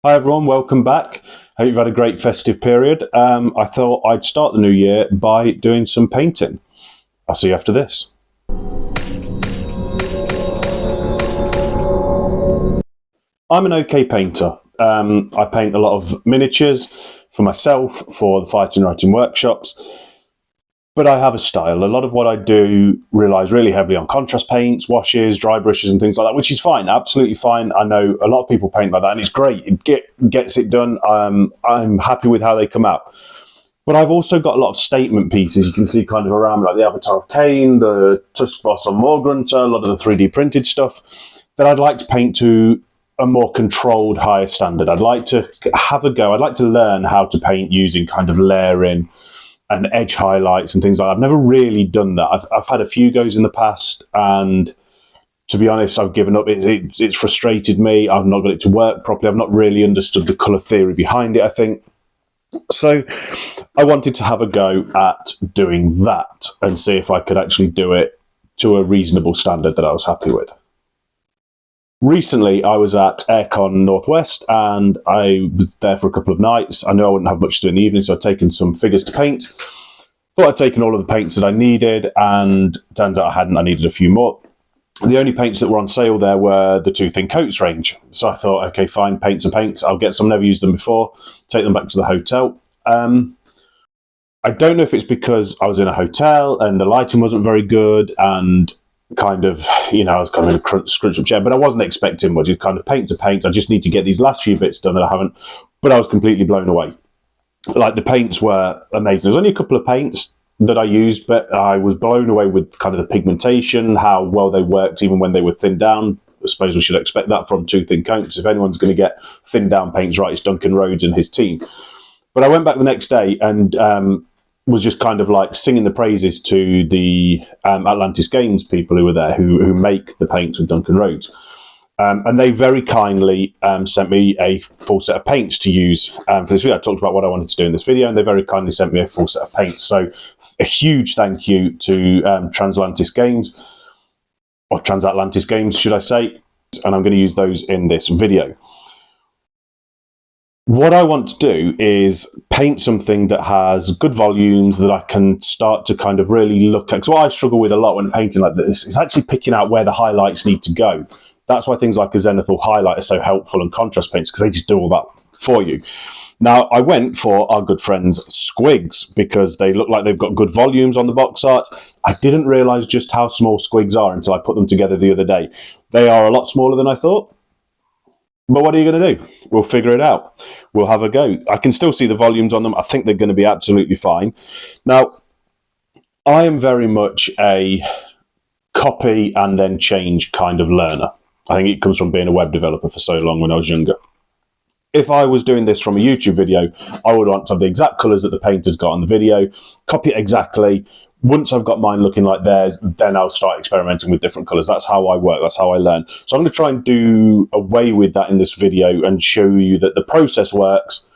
Hi everyone, welcome back. Hope you've had a great festive period. I thought I'd start the new year by doing some painting. I'll see you after this. I'm an okay painter. I paint a lot of miniatures for myself, for the fighting writing workshops, but I have a style. A lot of what I do relies really heavily on contrast paints, washes, dry brushes and things like that, which is fine, absolutely fine. I know a lot of people paint like that and it's great. It gets it done. I'm happy with how they come out. But I've also got a lot of statement pieces you can see kind of around, like the Avatar of Cain, the Tusk Boss on Morgrunter, a lot of the 3D printed stuff that I'd like to paint to a more controlled, higher standard. I'd like to have a go. I'd like to learn how to paint using kind of layering and edge highlights and things like that. I've never really done that. I've had a few goes in the past, and to be honest, I've given up. It's frustrated me. I've not got it to work properly. I've not really understood the colour theory behind it, I think. So I wanted to have a go at doing that and see if I could actually do it to a reasonable standard that I was happy with. Recently, I was at Aircon Northwest and I was there for a couple of nights. I knew I wouldn't have much to do in the evening, so I'd taken some figures to paint. Thought I'd taken all of the paints that I needed, and turns out I hadn't. I needed a few more. The only paints that were on sale there were the Two Thin Coats range. So I thought, okay, fine, paints and paints. I'll get some, never used them before, take them back to the hotel. I don't know if it's because I was in a hotel and the lighting wasn't very good and kind of, you know, I was kind of in a scrunch up chair, but I wasn't expecting much. It's kind of paint to paint. I just need to get these last few bits done that I haven't, but I was completely blown away. Like, the paints were amazing. There's only a couple of paints that I used, but I was blown away with kind of the pigmentation, how well they worked even when they were thinned down. I suppose we should expect that from Two Thin Coats. If anyone's going to get thinned down paints right, it's Duncan Rhodes and his team. But I went back the next day and was just kind of like singing the praises to the Atlantis Games people who were there, who make the paints with Duncan Rhodes. And they very kindly sent me a full set of paints to use for this video. I talked about what I wanted to do in this video, and they very kindly sent me a full set of paints. So a huge thank you to TransAtlantis Games, or TransAtlantis Games, should I say, and I'm going to use those in this video. What I want to do is paint something that has good volumes that I can start to kind of really look at. Because what I struggle with a lot when painting like this is actually picking out where the highlights need to go. That's why things like a zenithal highlight are so helpful, and contrast paints, because they just do all that for you. Now, I went for our good friends Squigz because they look like they've got good volumes on the box art. I didn't realise just how small Squigz are until I put them together the other day. They are a lot smaller than I thought. But what are you going to do? We'll figure it out. We'll have a go. I can still see the volumes on them. I think they're going to be absolutely fine. Now, I am very much a copy and then change kind of learner. I think it comes from being a web developer for so long when I was younger. If I was doing this from a YouTube video, I would want to have the exact colours that the painter's got on the video, copy it exactly. Once I've got mine looking like theirs, then I'll start experimenting with different colours. That's how I work. That's how I learn. So I'm going to try and do away with that in this video and show you that the process works,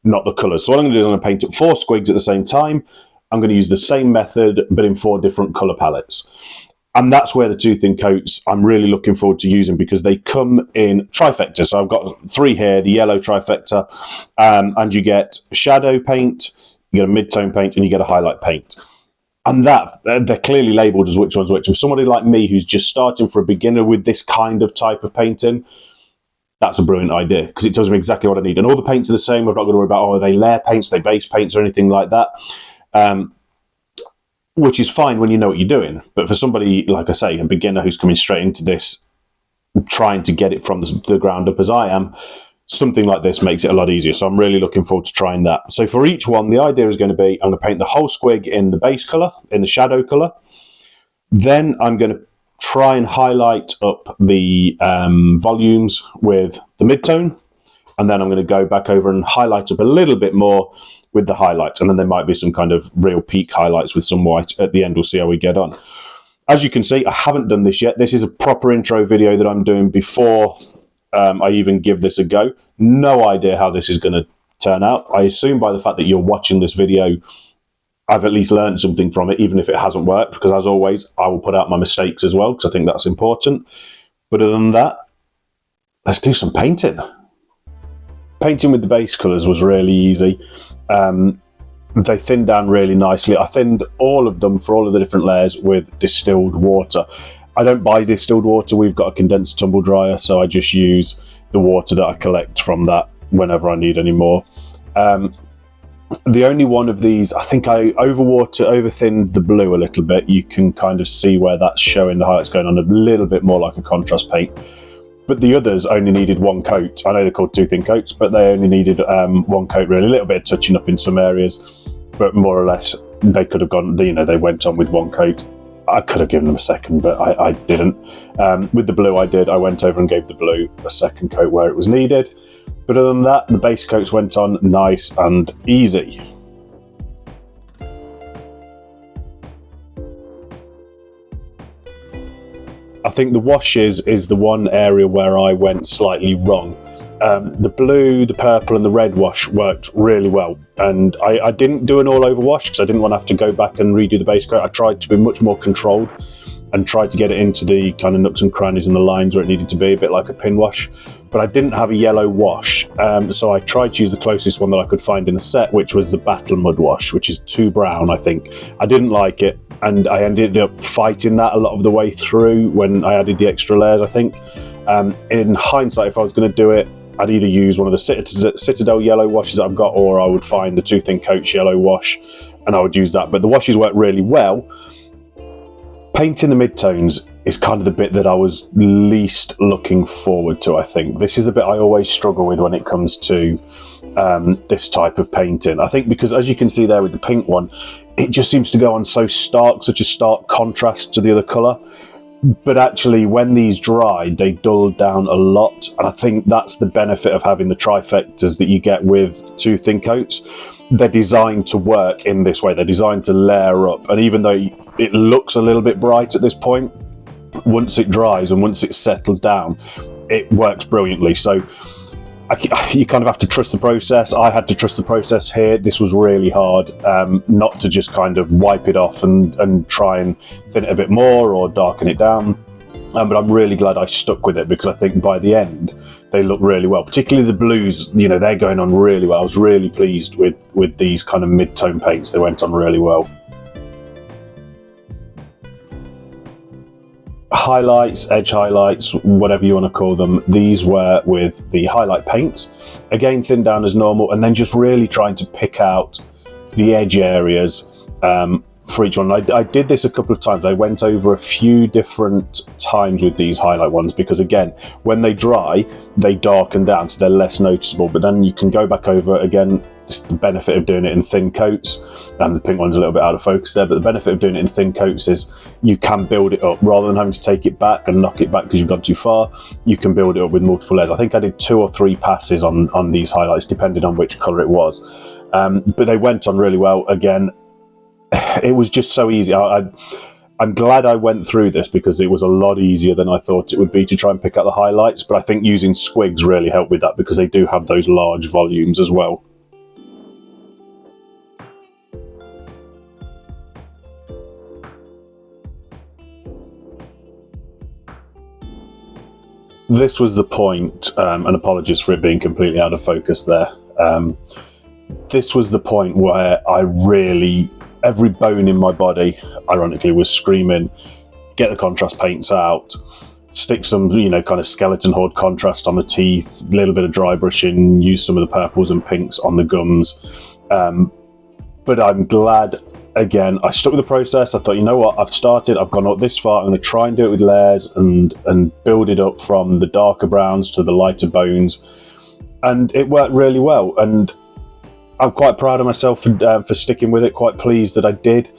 not the colours. So what I'm going to do is I'm going to paint up 4 squigs at the same time. I'm going to use the same method, but in 4 different colour palettes. And that's where the Two Thin Coats I'm really looking forward to using, because they come in trifecta. So I've got 3 here, the yellow trifecta, and you get shadow paint, you get a mid-tone paint, and you get a highlight paint. And that, they're clearly labelled as which one's which. If somebody like me who's just starting for a beginner with this kind of type of painting, that's a brilliant idea, because it tells me exactly what I need. And all the paints are the same. I've not got to worry about, oh, are they layer paints, are they base paints, or anything like that. Which is fine when you know what you're doing. But for somebody, like I say, a beginner who's coming straight into this, trying to get it from the ground up as I am, something like this makes it a lot easier. So I'm really looking forward to trying that. So for each one, the idea is going to be, I'm going to paint the whole squig in the base colour, in the shadow colour. Then I'm going to try and highlight up the volumes with the mid-tone. And then I'm going to go back over and highlight up a little bit more with the highlight. And then there might be some kind of real peak highlights with some white at the end. We'll see how we get on. As you can see, I haven't done this yet. This is a proper intro video that I'm doing before I even give this a go. No idea how this is going to turn out. I assume by the fact that you're watching this video, I've at least learned something from it, even if it hasn't worked, because as always, I will put out my mistakes as well, because I think that's important. But other than that, let's do some painting. painting with the base colours was really easy. They thinned down really nicely. I thinned all of them for all of the different layers with distilled water. I don't buy distilled water. We've got a condensed tumble dryer, so I just use the water that I collect from that whenever I need any more. The only one of these, I think I over-thinned the blue a little bit. You can kind of see where that's showing the highlights going on a little bit more like a contrast paint. But the others only needed one coat. I know they're called two thin coats, but they only needed one coat, really. A little bit of touching up in some areas, but more or less they could have gone, they went on with one coat. I could have given them a second, but I didn't. With the blue I did. I went over and gave the blue a second coat where it was needed. But other than that, the base coats went on nice and easy. I think the washes is the one area where I went slightly wrong. The blue, the purple and the red wash worked really well. And I didn't do an all over wash because I didn't want to have to go back and redo the base coat. I tried to be much more controlled and tried to get it into the kind of nooks and crannies and the lines where it needed to be, a bit like a pin wash. But I didn't have a yellow wash. So I tried to use the closest one that I could find in the set, which was the Battle Mud wash, which is too brown, I think. I didn't like it. And I ended up fighting that a lot of the way through when I added the extra layers, I think. In hindsight, if I was going to do it, I'd either use one of the Citadel yellow washes that I've got, or I would find the two thin coats yellow wash, and I would use that. But the washes work really well. Painting the midtones is kind of the bit that I was least looking forward to, I think. This is the bit I always struggle with when it comes to this type of painting. I think because, as you can see there with the pink one, it just seems to go on so stark, such a stark contrast to the other colour. But actually, when these dried, they dulled down a lot. And I think that's the benefit of having the trifectas that you get with two thin coats. They're designed to work in this way. They're designed to layer up. And even though it looks a little bit bright at this point, once it dries and once it settles down, it works brilliantly. So you kind of have to trust the process. I had to trust the process here. This was really hard, not to just kind of wipe it off and try and thin it a bit more or darken it down. But I'm really glad I stuck with it, because I think by the end they look really well. Particularly the blues, they're going on really well. I was really pleased with these kind of mid-tone paints. They went on really well. Highlights, edge highlights, whatever you want to call them, these were with the highlight paints. Again, thinned down as normal, and then just really trying to pick out the edge areas for each one. I did this a couple of times. I went over a few different times with these highlight ones, because again, when they dry, they darken down, so they're less noticeable. But then you can go back over it again. It's the benefit of doing it in thin coats. The pink one's a little bit out of focus there, but the benefit of doing it in thin coats is you can build it up rather than having to take it back and knock it back because you've gone too far. You can build it up with multiple layers. I think I did 2 or 3 passes on these highlights, depending on which colour it was. But they went on really well. Again, it was just so easy. I'm glad I went through this, because it was a lot easier than I thought it would be to try and pick out the highlights. But I think using squigz really helped with that, because they do have those large volumes as well. This was the point, and apologies for it being completely out of focus there. This was the point where every bone in my body, ironically, was screaming, get the contrast paints out, stick some, kind of skeleton horde contrast on the teeth, a little bit of dry brushing, use some of the purples and pinks on the gums. But I'm glad, again, I stuck with the process. I thought, you know what, I've started, I've gone up this far, I'm going to try and do it with layers and build it up from the darker browns to the lighter bones. And it worked really well. And I'm quite proud of myself for sticking with it, quite pleased that I did.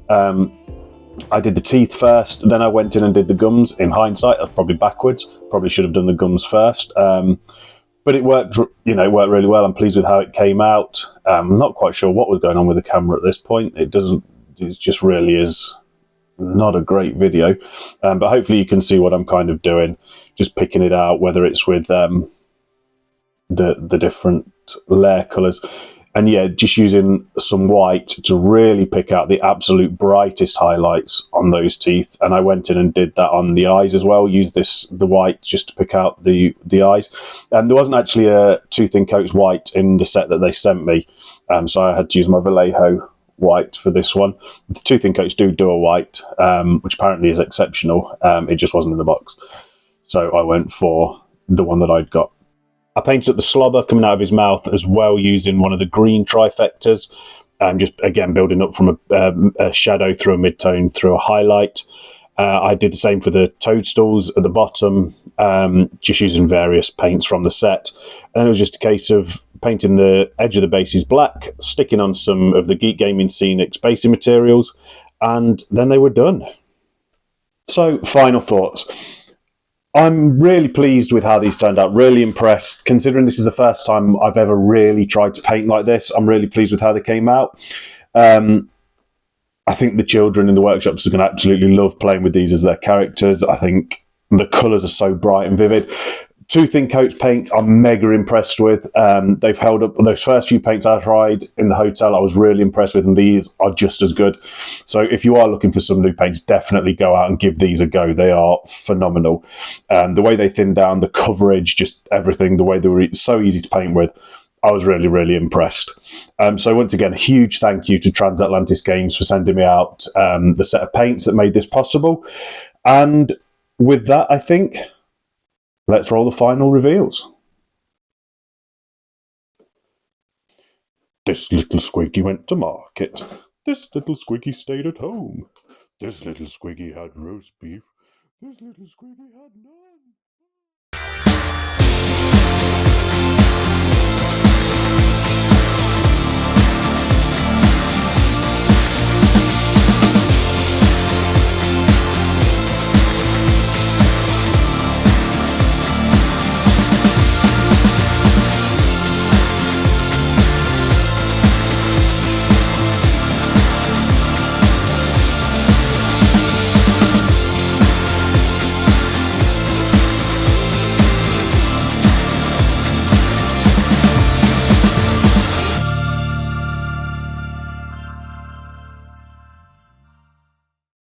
I did the teeth first, then I went in and did the gums. In hindsight, that's probably backwards. Probably should have done the gums first. But it worked, it worked really well. I'm pleased with how it came out. I'm not quite sure what was going on with the camera at this point. It just really is not a great video. But hopefully you can see what I'm kind of doing, just picking it out, whether it's with the different layer colours. And yeah, just using some white to really pick out the absolute brightest highlights on those teeth. And I went in and did that on the eyes as well. Used the white just to pick out the eyes. And there wasn't actually a tooth and coats white in the set that they sent me, so I had to use my Vallejo white for this one. The tooth and coats do a white, which apparently is exceptional. It just wasn't in the box, so I went for the one that I'd got. I painted up the slobber coming out of his mouth as well, using one of the green trifectas, just again building up from a shadow through a midtone through a highlight. I did the same for the toadstools at the bottom, just using various paints from the set. And it was just a case of painting the edge of the bases black, sticking on some of the Geek Gaming Scenics basing materials, and then they were done. So, final thoughts. I'm really pleased with how these turned out, really impressed. Considering this is the first time I've ever really tried to paint like this, I'm really pleased with how they came out. I think the children in the workshops are going to absolutely love playing with these as their characters. I think the colours are so bright and vivid. Tooth and coats paints I'm mega impressed with. They've held up. Those first few paints I tried in the hotel, I was really impressed with, and these are just as good. So if you are looking for some new paints, definitely go out and give these a go. They are phenomenal. The way they thin down, the coverage, just everything, the way they were so easy to paint with, I was really, really impressed. So once again, a huge thank you to TransAtlantis Games for sending me out the set of paints that made this possible. And with that, I think, let's roll the final reveals. This little squiggy went to market. This little squiggy stayed at home. This little squiggy had roast beef. This little squiggy had none.